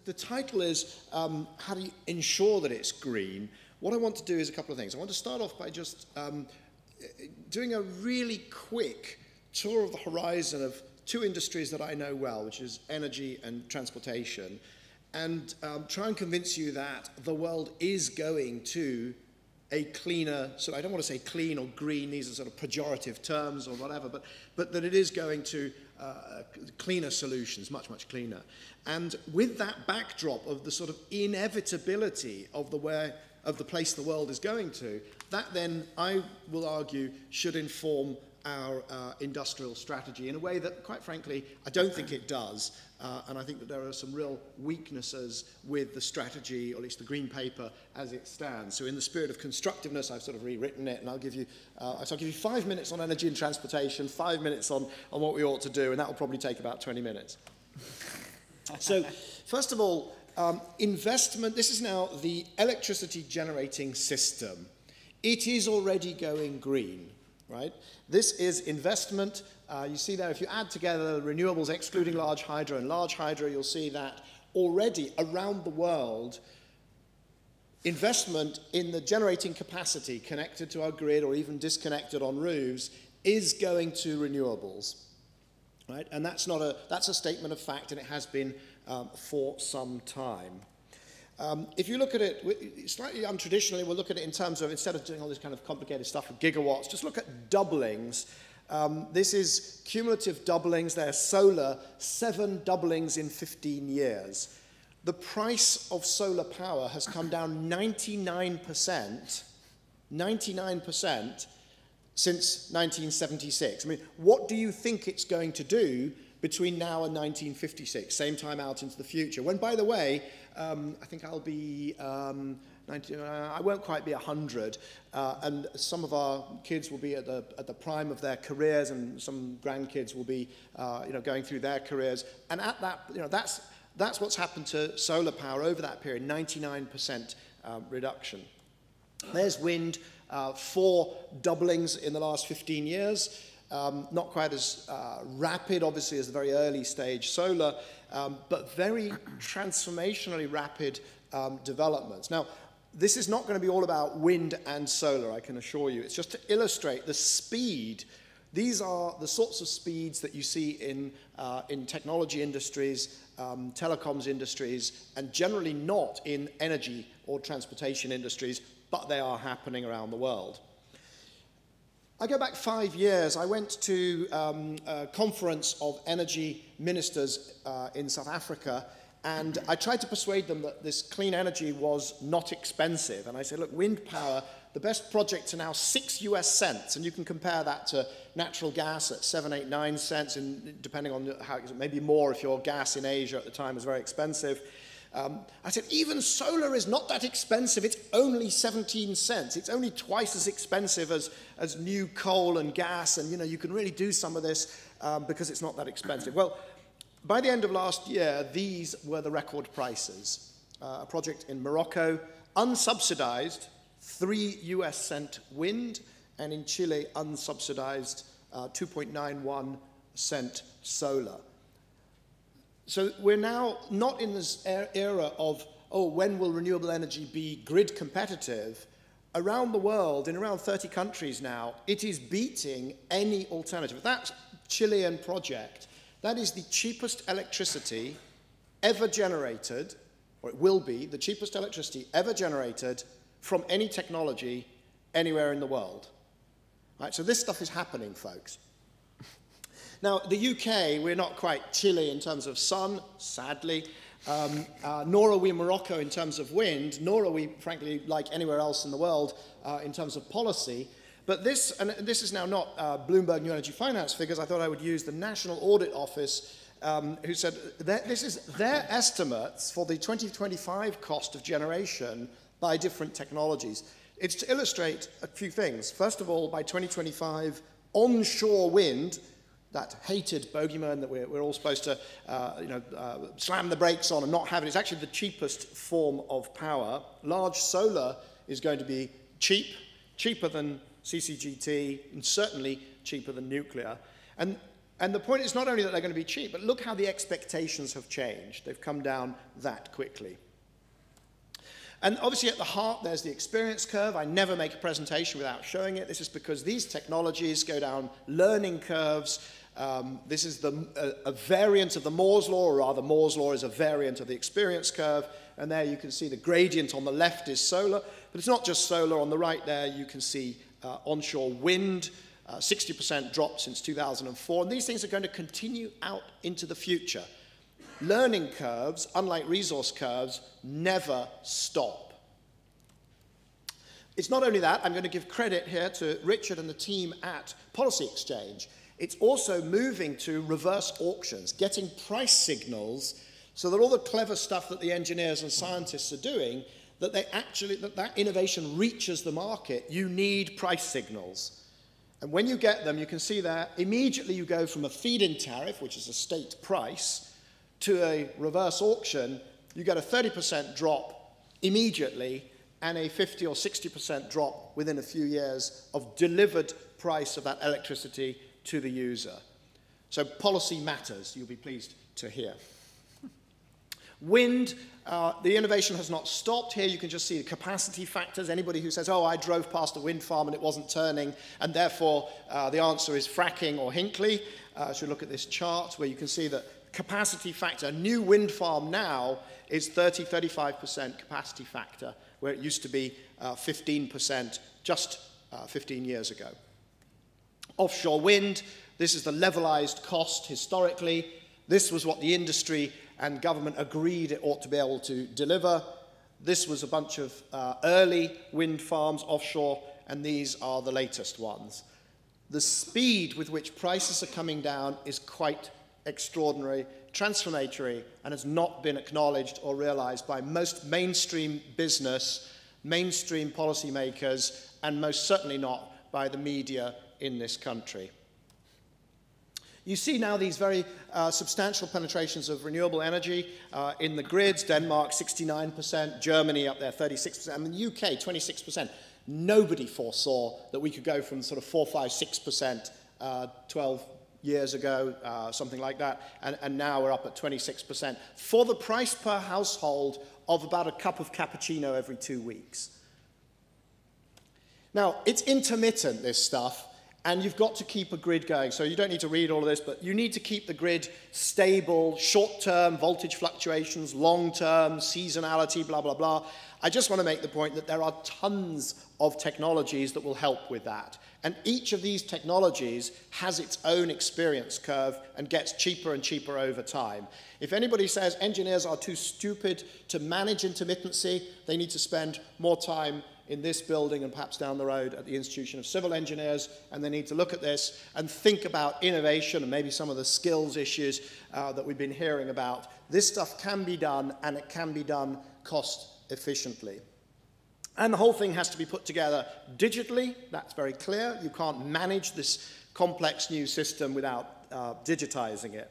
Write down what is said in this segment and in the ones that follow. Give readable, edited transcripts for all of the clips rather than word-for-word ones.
The title is how do you ensure that it's green? What I want to do is a couple of things. I want to start off by just doing a really quick tour of the horizon of two industries that I know well, which is energy and transportation, and try and convince you that the world is going to a cleaner, so I don't want to say clean or green, these are sort of pejorative terms or whatever, but that it is going to cleaner solutions, much, much cleaner. And with that backdrop of the sort of inevitability of the place the world is going to, that then, I will argue, should inform our industrial strategy in a way that, quite frankly, I don't think it does. And I think that there are some real weaknesses with the strategy, or at least the green paper, as it stands. So in the spirit of constructiveness, I've sort of rewritten it, and I'll give you 5 minutes on energy and transportation, 5 minutes on what we ought to do, and that will probably take about 20 minutes. So, first of all, investment. This is now the electricity generating system. It is already going green. Right? This is investment. You see there, if you add together renewables excluding large hydro and large hydro, you'll see that already around the world, investment in the generating capacity connected to our grid or even disconnected on roofs is going to renewables. Right? And that's a statement of fact, and it has been for some time. If you look at it slightly untraditionally, we'll look at it in terms of, instead of doing all this kind of complicated stuff with gigawatts, just look at doublings. This is cumulative doublings. They're solar, 7 doublings in 15 years. The price of solar power has come down 99% since 1976. I mean, what do you think it's going to do between now and 1956, same time out into the future? When, by the way, I think I'll be, I won't quite be 100, and some of our kids will be at the prime of their careers, and some grandkids will be, going through their careers. And at that, that's what's happened to solar power over that period, 99% reduction. There's wind, 4 doublings in the last 15 years. Not quite as rapid, obviously, as the very early stage solar, but very transformationally rapid developments. Now, this is not going to be all about wind and solar, I can assure you. It's just to illustrate the speed. These are the sorts of speeds that you see in technology industries, telecoms industries, and generally not in energy or transportation industries, but they are happening around the world. I go back 5 years. I went to a conference of energy ministers in South Africa, and I tried to persuade them that this clean energy was not expensive. And I said, look, wind power, the best projects are now 6 US cents, and you can compare that to natural gas at 7, 8, 9 cents, and depending on how, maybe more if your gas in Asia at the time was very expensive. I said, even solar is not that expensive. It's only 17 cents. It's only twice as expensive as new coal and gas, and you can really do some of this because it's not that expensive. Well, by the end of last year, these were the record prices. A project in Morocco, unsubsidized, 3 US cent wind, and in Chile, unsubsidized, 2.91 cent solar. So we're now not in this era of, when will renewable energy be grid competitive? Around the world, in around 30 countries now, it is beating any alternative. That Chilean project, that is the cheapest electricity ever generated, or it will be the cheapest electricity ever generated from any technology anywhere in the world. Right, so this stuff is happening, folks. Now, the UK, we're not quite Chile in terms of sun, sadly, nor are we Morocco in terms of wind, nor are we, frankly, like anywhere else in the world in terms of policy. But this is now not Bloomberg New Energy Finance figures. I thought I would use the National Audit Office, who said that this is their estimates for the 2025 cost of generation by different technologies. It's to illustrate a few things. First of all, by 2025, onshore wind, that hated bogeyman that we're all supposed to slam the brakes on and not have it. It's actually the cheapest form of power. Large solar is going to be cheaper than CCGT, and certainly cheaper than nuclear. And And the point is not only that they're going to be cheap, but look how the expectations have changed. They've come down that quickly. And obviously at the heart, there's the experience curve. I never make a presentation without showing it. This is because these technologies go down learning curves. This is a variant of the Moore's law, or rather Moore's law is a variant of the experience curve. And there you can see the gradient on the left is solar, but it's not just solar. On the right there, you can see onshore wind, 60% drop since 2004. And these things are going to continue out into the future. Learning curves, unlike resource curves, never stop. It's not only that, I'm going to give credit here to Richard and the team at Policy Exchange. It's also moving to reverse auctions, getting price signals so that all the clever stuff that the engineers and scientists are doing, that innovation reaches the market. You need price signals. And when you get them, you can see there, immediately you go from a feed-in tariff, which is a state price, to a reverse auction. You get a 30% drop immediately and a 50 or 60% drop within a few years of delivered price of that electricity to the user. So policy matters, you'll be pleased to hear. Wind, the innovation has not stopped. Here you can just see the capacity factors. Anybody who says, oh, I drove past a wind farm and it wasn't turning, and therefore the answer is fracking or Hinkley. Should look at this chart where you can see that capacity factor, a new wind farm now is 30-35% capacity factor, where it used to be 15% just 15 years ago. Offshore wind, this is the levelized cost historically. This was what the industry and government agreed it ought to be able to deliver. This was a bunch of early wind farms offshore, and these are the latest ones. The speed with which prices are coming down is quite extraordinary, transformatory, and has not been acknowledged or realized by most mainstream business, mainstream policymakers, and most certainly not by the media in this country. You see now these very substantial penetrations of renewable energy in the grids. Denmark, 69%, Germany up there, 36%, and the UK, 26%. Nobody foresaw that we could go from sort of 4, 5, 6% 12 years ago, something like that, and now we're up at 26%, for the price per household of about a cup of cappuccino every 2 weeks. Now, it's intermittent, this stuff, and you've got to keep a grid going. So you don't need to read all of this, but you need to keep the grid stable, short-term voltage fluctuations, long-term seasonality, blah, blah, blah. I just want to make the point that there are tons of technologies that will help with that. And each of these technologies has its own experience curve and gets cheaper and cheaper over time. If anybody says engineers are too stupid to manage intermittency, they need to spend more time in this building and perhaps down the road at the Institution of Civil Engineers, and they need to look at this and think about innovation and maybe some of the skills issues that we've been hearing about. This stuff can be done, and it can be done cost efficiently. And the whole thing has to be put together digitally. That's very clear. You can't manage this complex new system without digitizing it.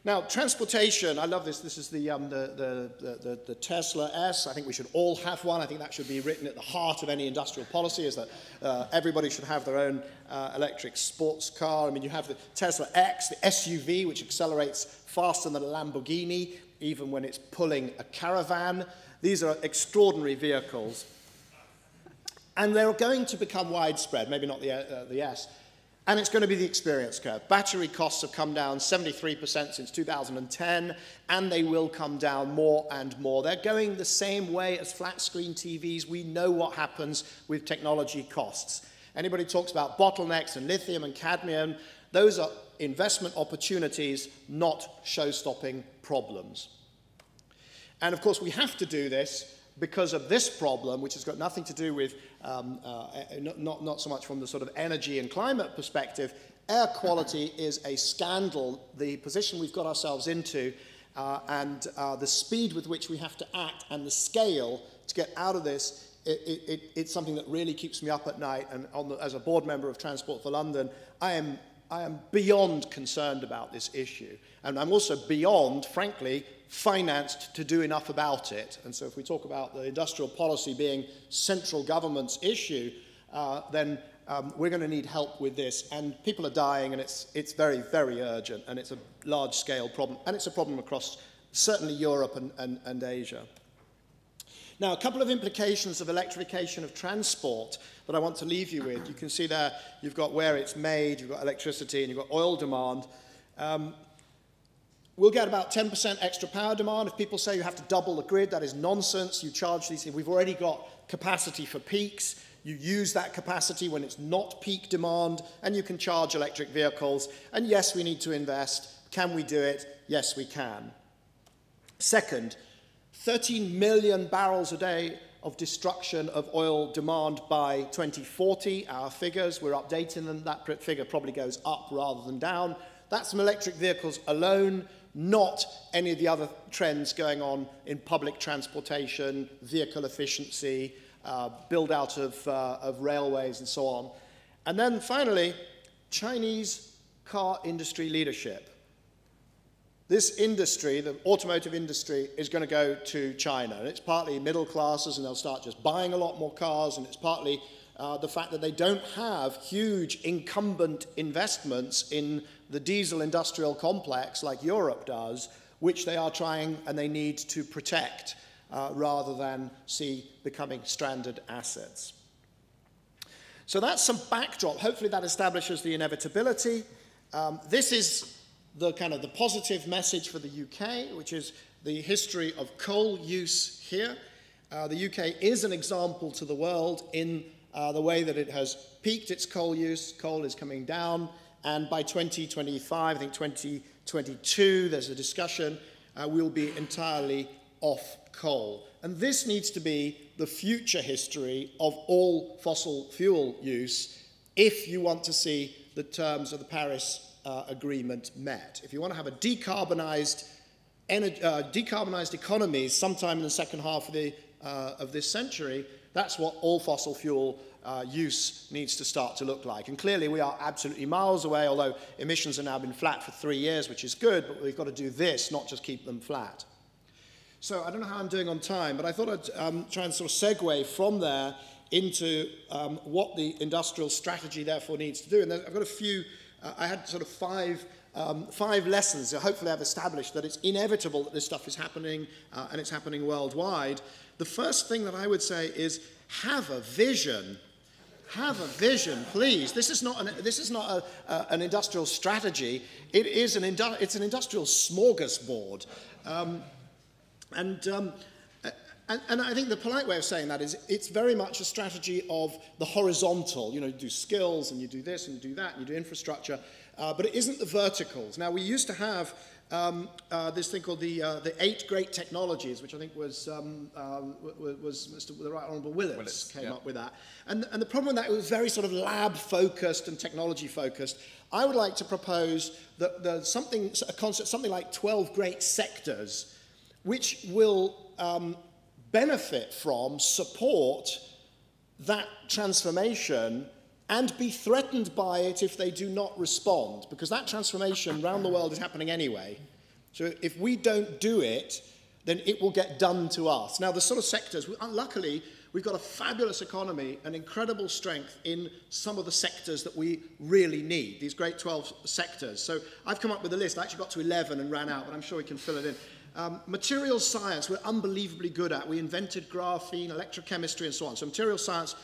Now, transportation, I love this. This is the Tesla S. I think we should all have one. I think that should be written at the heart of any industrial policy, is that everybody should have their own electric sports car. I mean, you have the Tesla X, the SUV, which accelerates faster than a Lamborghini, even when it's pulling a caravan. These are extraordinary vehicles. And they're going to become widespread, maybe not the S. And it's going to be the experience curve. Battery costs have come down 73% since 2010, and they will come down more and more. They're going the same way as flat-screen TVs. We know what happens with technology costs. Anybody talks about bottlenecks and lithium and cadmium, those are investment opportunities, not show-stopping problems. And of course, we have to do this because of this problem, which has got nothing to do with, not so much from the sort of energy and climate perspective. Air quality is a scandal. The position we've got ourselves into and the speed with which we have to act and the scale to get out of this, it's something that really keeps me up at night. And as a board member of Transport for London, I am beyond concerned about this issue. And I'm also beyond, frankly, financed to do enough about it. And so if we talk about the industrial policy being central government's issue, then we're going to need help with this. And people are dying, and it's very, very urgent, and it's a large-scale problem. And it's a problem across certainly Europe and Asia. Now, a couple of implications of electrification of transport that I want to leave you with. You can see there you've got where it's made, you've got electricity, and you've got oil demand. We'll get about 10% extra power demand. If people say you have to double the grid, that is nonsense. You charge these. We've already got capacity for peaks. You use that capacity when it's not peak demand, and you can charge electric vehicles. And yes, we need to invest. Can we do it? Yes, we can. Second, 13 million barrels a day of destruction of oil demand by 2040. Our figures, we're updating them. That figure probably goes up rather than down. That's from electric vehicles alone, not any of the other trends going on in public transportation, vehicle efficiency, build out of railways and so on. And then finally, Chinese car industry leadership. This industry, the automotive industry, is going to go to China. And it's partly middle classes, and they'll start just buying a lot more cars, and it's partly the fact that they don't have huge incumbent investments in the diesel industrial complex like Europe does, which they are trying and they need to protect rather than see becoming stranded assets. So that's some backdrop. Hopefully that establishes the inevitability. This is the kind of the positive message for the UK, which is the history of coal use here. The UK is an example to the world in the way that it has peaked its coal use. Coal is coming down, and by 2025, I think 2022, there's a discussion, we'll be entirely off coal. And this needs to be the future history of all fossil fuel use if you want to see the terms of the Paris Agreement met. If you want to have a decarbonized economy sometime in the second half of this century, that's what all fossil fuel use needs to start to look like. And clearly we are absolutely miles away, although emissions have now been flat for 3 years, which is good, but we've got to do this, not just keep them flat. So I don't know how I'm doing on time, but I thought I'd try and sort of segue from there into what the industrial strategy therefore needs to do. And I've got a few, I had sort of five lessons. So hopefully I've established that it's inevitable that this stuff is happening and it's happening worldwide. The first thing that I would say is have a vision. Have a vision, please. This is not an industrial strategy. It's an industrial smorgasbord. And I think the polite way of saying that is it's very much a strategy of the horizontal. You know, you do skills, and you do this, and you do that, and you do infrastructure. But it isn't the verticals. Now, we used to have this thing called the 8 great technologies, which I think was the Right Honourable Willis came up with that. And the problem with that, it was very sort of lab-focused and technology-focused. I would like to propose that a concept, something like 12 great sectors, which will benefit from, support that transformation and be threatened by it if they do not respond, because that transformation around the world is happening anyway. So if we don't do it, then it will get done to us. Now, the sort of sectors, luckily, we've got a fabulous economy and incredible strength in some of the sectors that we really need, these great 12 sectors. So I've come up with a list. I actually got to 11 and ran out, but I'm sure we can fill it in. Materials science, we're unbelievably good at. We invented graphene, electrochemistry, and so on. So materials science,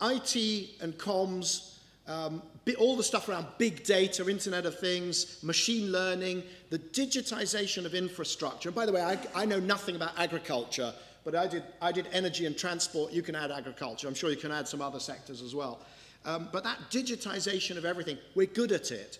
IT and comms, all the stuff around big data, Internet of Things, machine learning, the digitization of infrastructure. And by the way, I know nothing about agriculture, but I did energy and transport. You can add agriculture. I'm sure you can add some other sectors as well. But that digitization of everything, we're good at it.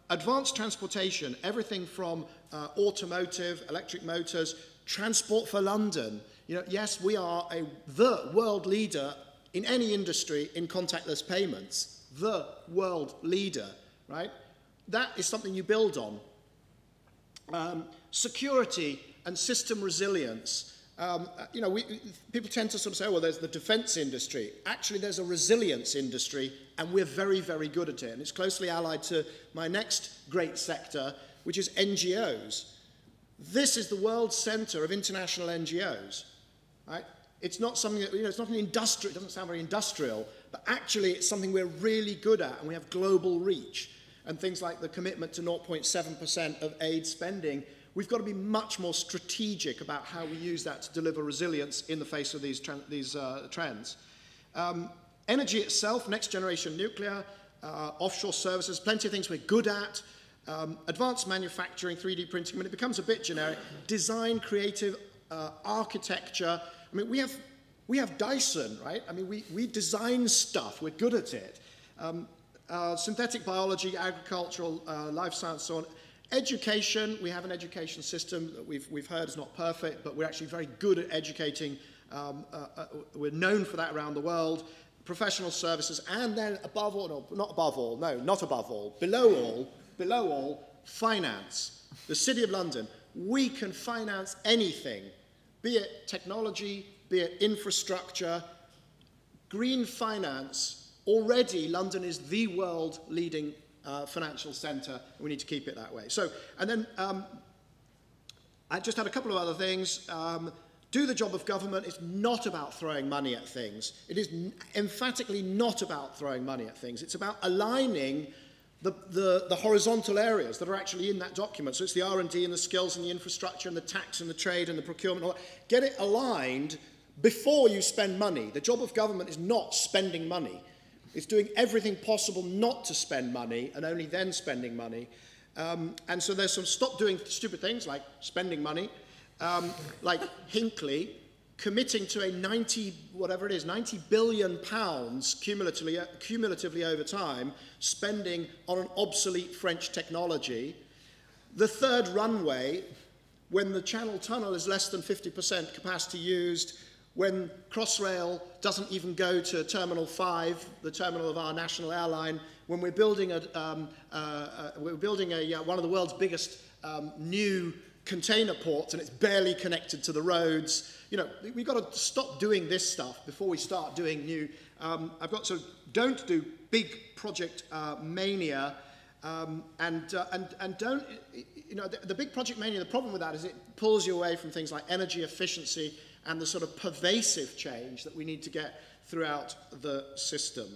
Advanced transportation, everything from automotive, electric motors, transport for London. You know, yes, we are the world leader in any industry in contactless payments. The world leader, right? That is something you build on. Security and system resilience. You know, people tend to sort of say, oh, well, there's the defense industry. Actually, there's a resilience industry, and we're very, very good at it. And it's closely allied to my next great sector, which is NGOs. This is the world center of international NGOs, right? It's not something that, you know, it's not an industrial, it doesn't sound very industrial, but actually it's something we're really good at and we have global reach. And things like the commitment to 0.7% of aid spending, we've got to be much more strategic about how we use that to deliver resilience in the face of these trends. Energy itself, next generation nuclear, offshore services, plenty of things we're good at. Advanced manufacturing, 3D printing, I mean, it becomes a bit generic. Design, creative, architecture. I mean, we have Dyson, right? I mean, we design stuff. We're good at it. Synthetic biology, agricultural, life science, so on. Education, we have an education system that we've heard is not perfect, but we're actually very good at educating. We're known for that around the world. Professional services, and then above all, no, not above all, no, not above all, below all, finance. The City of London, we can finance anything, be it technology, be it infrastructure, green finance. Already, London is the world leading financial centre, and we need to keep it that way. So, and then I just had a couple of other things. Do the job of government is not about throwing money at things. It is emphatically not about throwing money at things. It's about aligning the horizontal areas that are actually in that document. So it's the R&D and the skills and the infrastructure and the tax and the trade and the procurement. All that. Get it aligned before you spend money. The job of government is not spending money. It's doing everything possible not to spend money and only then spending money. And so there's some stop doing stupid things like spending money. Like Hinckley, committing to a 90 billion pounds cumulatively over time, spending on an obsolete French technology. The third runway, when the Channel Tunnel is less than 50% capacity used, when Crossrail doesn't even go to Terminal 5, the terminal of our national airline, when we're building one of the world's biggest new container ports and it's barely connected to the roads. You know, we've got to stop doing this stuff before we start doing new. I've got to don't do big project mania and don't, you know, the big project mania, the problem with that is it pulls you away from things like energy efficiency and the sort of pervasive change that we need to get throughout the system.